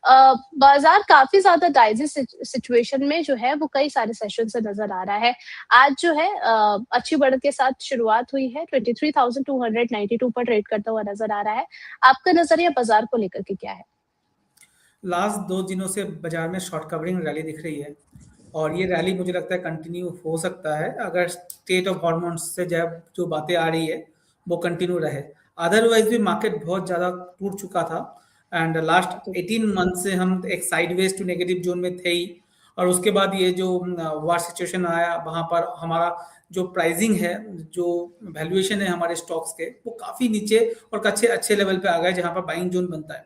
बाजार काफी ज्यादा डाइजी सिचुएशन में जो है वो कई सारे सेशन से नजर आ रहा है। आज जो है अच्छी बढ़त के साथ शुरुआत हुई है, 23,292 पर ट्रेड करता हुआ नजर आ रहा है। आपका नजरिया बाजार को लेकर के क्या है? लास्ट 2 दिनों से बाजार में शॉर्ट कवरिंग रैली दिख रही है और ये रैली मुझे लगता है कंटिन्यू हो सकता है अगर स्टेट ऑफ हॉर्मोन्स से जब जो बातें आ रही है वो कंटिन्यू रहे। अदरवाइज भी मार्केट बहुत ज़्यादा टूट चुका था एंड लास्ट 18 मंथ से हम एक साइडवेज टू नेगेटिव जोन में थे ही। और उसके बाद ये जो वार सिचुएशन आया वहाँ पर हमारा जो प्राइसिंग है, जो वैल्यूएशन है हमारे स्टॉक्स के, वो काफ़ी नीचे और अच्छे अच्छे लेवल पे आ गए जहाँ पर बाइंग जोन बनता है।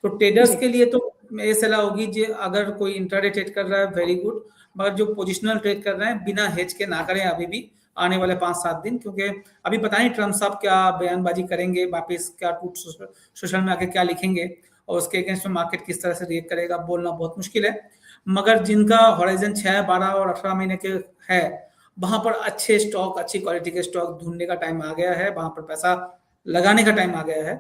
तो ट्रेडर्स जी। के लिए तो ये सलाह होगी कि अगर कोई इंट्राडे ट्रेड कर रहा है वेरी गुड, मगर जो पोजिशनल ट्रेड कर रहे हैं बिना हेज के ना करें अभी भी आने वाले 5-7 दिन, क्योंकि अभी पता नहीं ट्रम्प साहब क्या बयानबाजी करेंगे, वापिस क्या ट्वीट सोशल में आके क्या लिखेंगे और उसके अगेंस्ट में मार्केट किस तरह से रिएक्ट करेगा, बोलना बहुत मुश्किल है। मगर जिनका हॉराइजन 6, 12 और 18 महीने के है वहां पर अच्छे स्टॉक, अच्छी क्वालिटी के स्टॉक ढूंढने का टाइम आ गया है, वहां पर पैसा लगाने का टाइम आ गया है।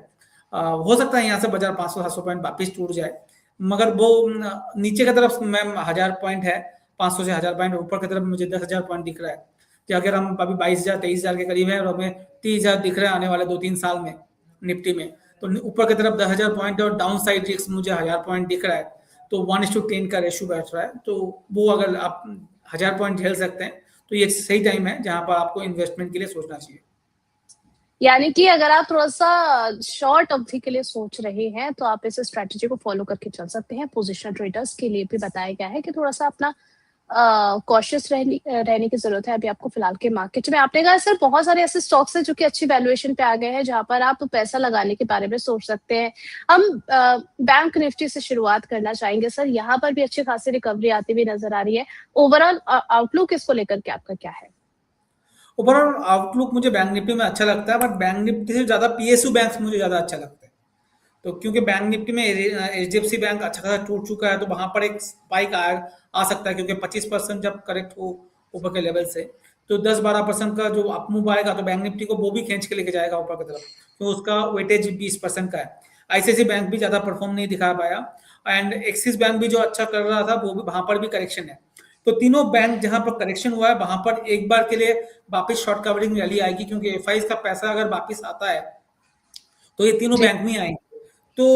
हो सकता है यहाँ से बाजार 500-700 पॉइंट वापिस टूट जाए, मगर वो नीचे की तरफ मैम 1000 पॉइंट है, 500 से 1000 पॉइंट, ऊपर की तरफ मुझे 10,000 पॉइंट दिख रहा है कि अगर हम अभी 22,000 23,000 के करीब है और हमें 30,000 दिख रहा है आने वाले 2-3 साल में निफ्टी में, तो ऊपर की तरफ 10,000 पॉइंट है और डाउन साइड रिस्क मुझे 1000 पॉइंट दिख रहा है। तो 1:10 का रेशो बैठ रहा है, तो वो अगर आप 1000 पॉइंट झेल सकते हैं तो ये सही टाइम है जहां पर आपको इन्वेस्टमेंट के लिए सोचना चाहिए। यानी कि अगर आप थोड़ा-सा शॉर्ट अवधि के लिए सोच रहे हैं, तो आप इस स्ट्रैटेजी को फ़ॉलो करके चल सकते हैं। पोज़िशनल ट्रेडर्स के लिए भी बताया गया है कि थोड़ा-सा अपना कॉशियस रहने की ज़रूरत है अभी आपको फ़िलहाल के मार्केट में। आपने कहा सर बहुत सारे ऐसे स्टॉक्स हैं जो कि अच्छी वैल्यूएशन पे आ गए हैं, जहाँ पर आप पैसा लगाने के बारे में सोच सकते हैं। हम बैंक निफ्टी से शुरुआत करना चाहेंगे सर, यहाँ पर भी अच्छी खासी रिकवरी आती हुई नज़र आ रही है। ओवरऑल आउटलुक इसको लेकर के आपका क्या है? ओवरऑल आउटलुक मुझे बैंक निफ्टी में अच्छा लगता है, बट बैंक निफ्टी से ज्यादा पीएसयू बैंक मुझे ज्यादा अच्छा लगता है। तो क्योंकि बैंक निफ्टी में एचडीएफसी बैंक अच्छा खासा टूट चुका है, तो वहां पर एक स्पाइक आ सकता है, क्योंकि 25% जब करेक्ट हो ऊपर के लेवल से, तो 10-12% का जो अप मूव आएगा तो बैंक निफ्टी को वो भी खींच के लेके जाएगा ऊपर की तरफ, तो उसका वेटेज 20% का है। आईसीआईसी बैंक भी ज्यादा परफॉर्म नहीं दिखा पाया एंड एक्सिस बैंक भी जो अच्छा कर रहा था वो भी, वहां पर भी करेक्शन है। तो तीनों बैंक जहां पर करेक्शन हुआ है वहां पर एक बार के लिए वापस शॉर्ट कवरिंग रैली आएगी, क्योंकि एफआई का पैसा अगर वापस आता है तो ये तीनों जी। बैंक में आएंगे। तो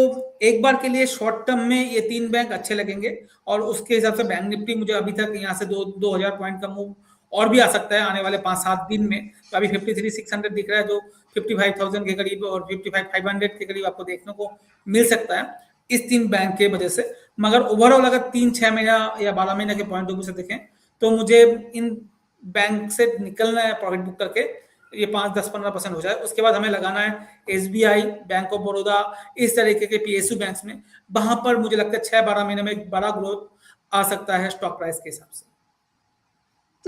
एक बार के लिए शॉर्ट टर्म में ये 3 बैंक अच्छे लगेंगे और उसके हिसाब से बैंक निफ्टी मुझे अभी तक यहाँ से 2000 पॉइंट का मूव और भी आ सकता है आने वाले 5-7 दिन में। तो अभी 53,600 दिख रहा है, जो 55,000 के करीब और 55,500 के करीब आपको देखने को मिल सकता है इस 3 बैंक के वजह से। मगर ओवरऑल अगर 3-6 महीना या 12 महीने के पॉइंट ऑफ व्यू से देखें तो मुझे इन बैंक से निकलना है प्रॉफिट बुक करके, ये 5-10-15% हो जाए, उसके बाद हमें लगाना है एसबीआई, बैंक ऑफ बड़ौदा, इस तरीके के पीएसयू बैंक्स में। वहां पर मुझे लगता है 6-12 महीने में एक बड़ा ग्रोथ आ सकता है स्टॉक प्राइस के हिसाब से।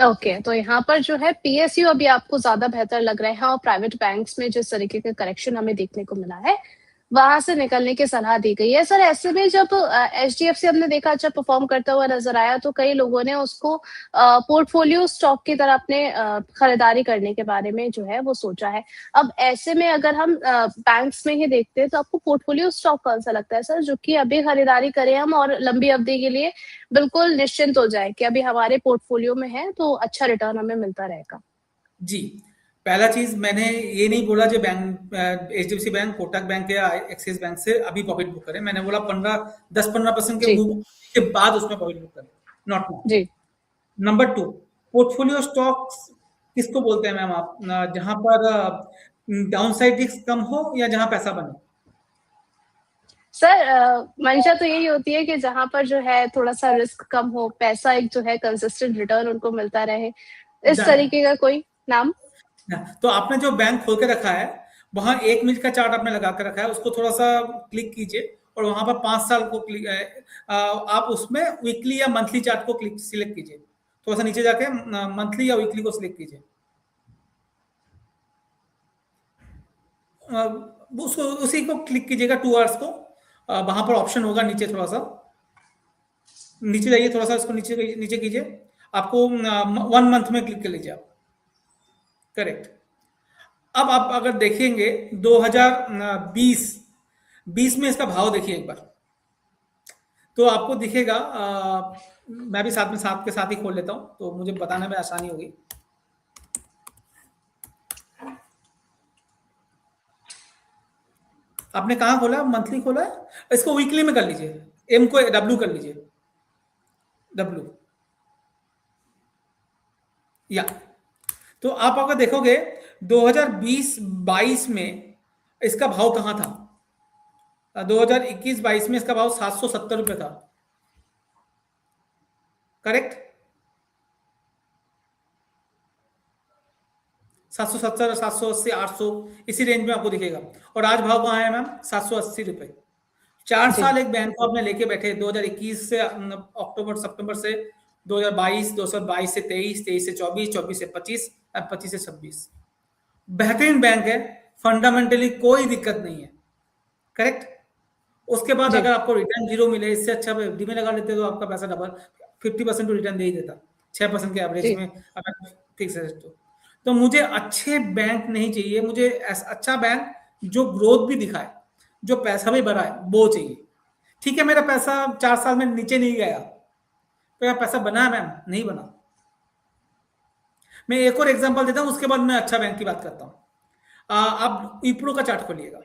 ओके, तो यहाँ पर जो है पीएसयू अभी आपको ज्यादा बेहतर लग रहे हैं और प्राइवेट बैंक्स में जिस तरीके का करेक्शन हमें देखने को मिला है वहां से निकलने की सलाह दी गई है। सर ऐसे में जब एचडीएफसी हमने देखा अच्छा परफॉर्म करता हुआ नजर आया, तो कई लोगों ने उसको पोर्टफोलियो स्टॉक की तरह अपने खरीदारी करने के बारे में जो है वो सोचा है। अब ऐसे में अगर हम बैंक्स में ही देखते हैं तो आपको पोर्टफोलियो स्टॉक कौन सा लगता है सर, जो कि अभी खरीदारी करें हम और लंबी अवधि के लिए बिल्कुल निश्चिंत हो जाए कि अभी हमारे पोर्टफोलियो में है तो अच्छा रिटर्न हमें मिलता रहेगा? जी, पहला चीज मैंने ये नहीं बोला जो bank HDFC bank, Kotak bank या एक्सिस बैंक से अभी प्रॉफिट बुक करें। मैंने बोला 10-15% के जी। मूव के बाद उसमें प्रॉफिट बुक करें, नॉट नाउ। जी। नंबर 2, पोर्टफोलियो स्टॉक्स किसको बोलते हैं मैम आप? जहां पर डाउन साइड रिस्क कम हो या जहां पैसा बने? सर मंशा तो यही होती है कि जहां पर जो है थोड़ा सा रिस्क कम हो, पैसा एक जो है कंसिस्टेंट रिटर्न उनको मिलता रहे, इस डन। तरीके का कोई नाम? तो आपने जो बैंक खोल के रखा है वहां 1 मिनट का चार्ट आपने लगा के रखा है, उसको थोड़ा सा क्लिक कीजिए और वहां पर 5 साल को क्लिक, आप उसमें वीकली या मंथली चार्ट को क्लिक सिलेक्ट कीजिए। थोड़ा सा नीचे जाके मंथली या वीकली को सिलेक्ट कीजिए। उसको उसी को क्लिक कीजिएगा 2 आवर्स को। वहां पर ऑप्शन होगा नीचे, थोड़ा सा नीचे जाइए, थोड़ा सा इसको नीचे नीचे कीजिए, आपको 1 मंथ में क्लिक कर लीजिए आप। करेक्ट। अब आप अगर देखेंगे 2020 में इसका भाव देखिए एक बार। तो आपको दिखेगा, मैं भी साथ में साथ के साथ ही खोल लेता हूँ तो मुझे बताने में आसानी होगी। आपने कहाँ खोला, मंथली खोला है? इसको वीकली में कर लीजिए, एम को डब्ल्यू कर लीजिए, डब्ल्यू या। तो आप अगर देखोगे 2020-22 में इसका भाव कहाँ था, 2021-22 में इसका भाव 770 रुपए था, करेक्ट? 770, 780, 800 इसी रेंज में आपको दिखेगा। और आज भाव कहाँ है मैम, 780 रुपए। 4 जी साल एक बैंक को आपने लेके बैठे, 2021 से अक्टूबर सितंबर से 2022, 2022 से 23, 23 से 24, 24 से 25, अब 25 से 26। बेहतरीन बैंक है, फंडामेंटली कोई दिक्कत नहीं है, करेक्ट? उसके बाद जी अगर आपको रिटर्न जीरो मिले, इससे अच्छा एफडी में लगा लेते तो आपका पैसा डबल 50% रिटर्न दे ही देता, 6% के एवरेज जी में अगर फिक्स है तो मुझे अच्छे बैंक नहीं चाहिए, मुझे अच्छा बैंक जो ग्रोथ भी दिखाए, जो पैसा भी बढ़ाए, वो चाहिए। ठीक है, मेरा पैसा 4 साल में नीचे नहीं गया, मेरा पैसा बना मैम, नहीं बना। मैं एक और एग्जांपल देता हूं, उसके बाद मैं अच्छा बैंक की बात करता हूं। आप विप्रो का चार्ट खोलिएगा,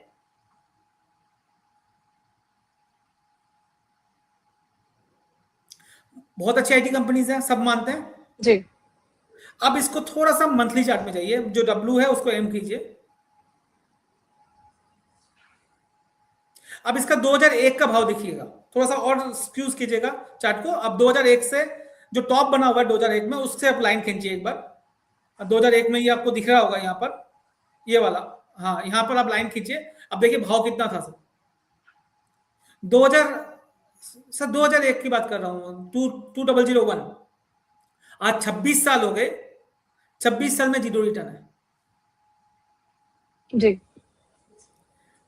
बहुत अच्छी आईटी कंपनीज हैं, सब मानते हैं। जी अब इसको थोड़ा सा मंथली चार्ट में जाइए, जो डब्ल्यू है उसको एम कीजिए। अब इसका 2001 का भाव देखिएगा, थोड़ा सा और स्क्यूज कीजिएगा चार्ट को। अब 2001 से जो टॉप बना हुआ है 2001 में, उससे आप लाइन खींचिए एक बार। 2001 में ये आपको दिख रहा होगा यहाँ पर, ये वाला, हाँ यहाँ पर आप लाइन खींचिए। अब देखिए भाव कितना था सर, 2000 सर 2001 की बात कर रहा हूँ, 2001। आज 26 साल हो गए, 26 साल में जीरो रिटर्न है। जी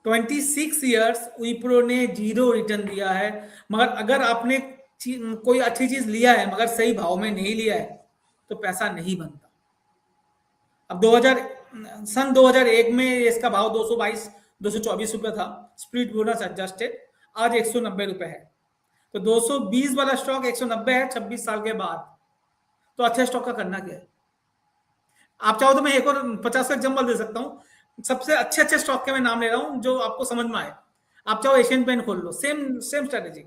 26 ईयर्स विप्रो ने जीरो रिटर्न दिया है। मगर अगर आपने कोई अच्छी चीज लिया है मगर सही भाव में नहीं लिया है तो पैसा नहीं बनता। अब 2001 में इसका भाव 222 224 रुपए था, स्प्लिट बोनस एडजस्टेड, आज 190 रुपए है। तो 220 वाला स्टॉक 190 है 26 साल के बाद। तो अच्छे स्टॉक का करना क्या है? आप चाहो तो मैं एक और 50 का एग्जाम्पल दे सकता हूँ, सबसे अच्छे अच्छे स्टॉक के मैं नाम ले रहा हूँ जो आपको समझ में आए। आप चाहो एशियन पेंट खोल लो, same same strategy,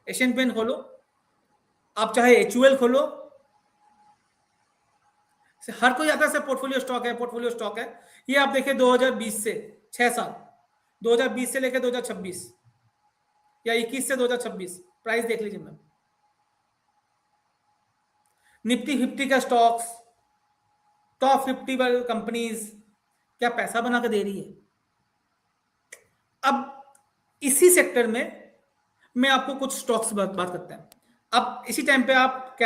Asian paint खोलो। आप चाहे एचयूएल खोलो, हर कोई आता है पोर्टफोलियो स्टॉक है, पोर्टफोलियो स्टॉक है। ये आप देखिए 2020 से 6 साल, 2020 से लेकर 2026 या 21 से 2026 प्राइस देख लीजिए मैम। निफ्टी 50 का स्टॉक्स, टॉप 50 कंपनीज क्या पैसा बना कर दे रही है? अब इसी सेक्टर में मैं आपको कुछ स्टॉक्स बात करते हैं। अब इसी टाइम पे आप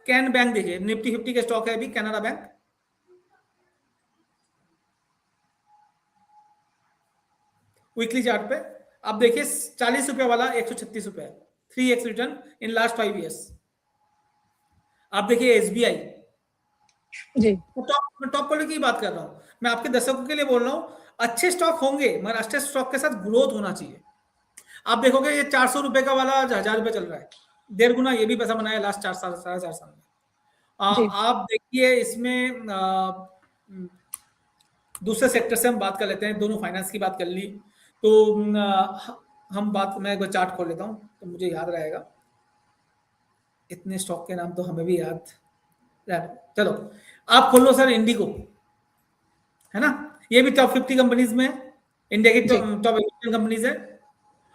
कैन बैंक देखिए, निफ्टी 50 के स्टॉक है अभी कैनरा बैंक। वीकली चार्ट पे आप देखिए 40 रुपए वाला 136 रुपए, 3x return in last 5 years. आप देखिए एसबीआई, जी टॉप क्वालिटी की बात कर रहा हूं मैं, आपके दर्शकों के लिए बोल रहा हूं। अच्छे स्टॉक होंगे मगर अच्छे स्टॉक के साथ ग्रोथ होना चाहिए। आप देखोगे ये 400 रुपए का वाला 1000 रुपए चल रहा है, 1.5 गुना ये भी पैसा बनाया लास्ट 4 साल 4.5 साल में। जी आप देखिए इसमें दूसरे सेक्टर से हम बात कर लेते हैं, दोनों फाइनेंस की बात कर ली तो हम बात, मैं एक बार चार्ट खोल लेता हूँ तो मुझे याद रहेगा। इतने स्टॉक के नाम तो हमें भी याद, चलो आप खोल लो सर इंडिगो, है ना, ये भी टॉप 50 कंपनीज में, इंडिया की जी टॉप 50 कंपनीज है।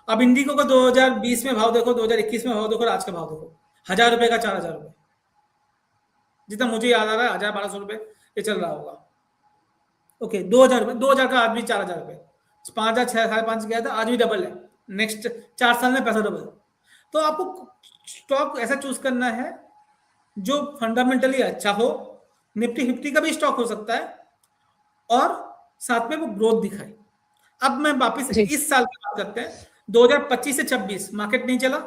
अब इंडिगो का 2020 में भाव देखो, 2021 में भाव देखो, आज का भाव देखो, 1000 रुपए का 4000 रुपए, जितना मुझे याद आ रहा है 1000-1200 रुपए ये चल रहा होगा। ओके 2000 रुपए, 2000 का आज भी 4000 रुपए, 5000 6.5 गया था, आज भी डबल है, नेक्स्ट 4 साल में पैसा डबल। तो आपको स्टॉक ऐसा चूज करना है जो फंडामेंटली अच्छा हो, निफ्टी 50 का भी स्टॉक हो सकता है और साथ में वो ग्रोथ दिखाए। अब मैं वापस जी इस साल की बात करते हैं, 2025 से 26 मार्केट नहीं चला,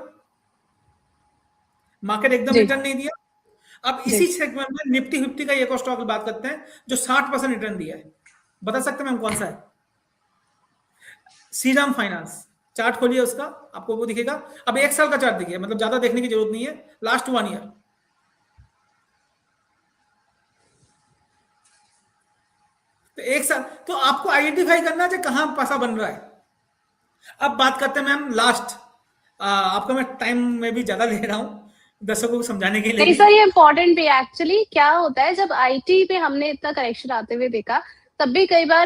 मार्केट एकदम जी रिटर्न नहीं दिया। अब जी इसी सेगमेंट में निफ्टी 50 का एक और स्टॉक बात करते हैं जो 60% रिटर्न दिया है, बता सकते हैं मैम कौन सा है? श्रीराम फाइनेंस, चार्ट खोलिए उसका, आपको वो दिखेगा। अब 1 साल का चार्ट दिखिए, मतलब ज्यादा देखने की जरूरत नहीं है, लास्ट 1 ईयर। तो 1 साल तो आपको आइडेंटिफाई करना है कहां पैसा बन रहा है। अब बात करते हैं मैम लास्ट, आपका मैं टाइम में भी ज्यादा ले रहा हूँ दर्शकों को समझाने के लिए नहीं भी। सर, ये इम्पोर्टेंट भी है एक्चुअली। क्या होता है, जब आईटी पे हमने इतना करेक्शन आते हुए देखा, तब भी कई बार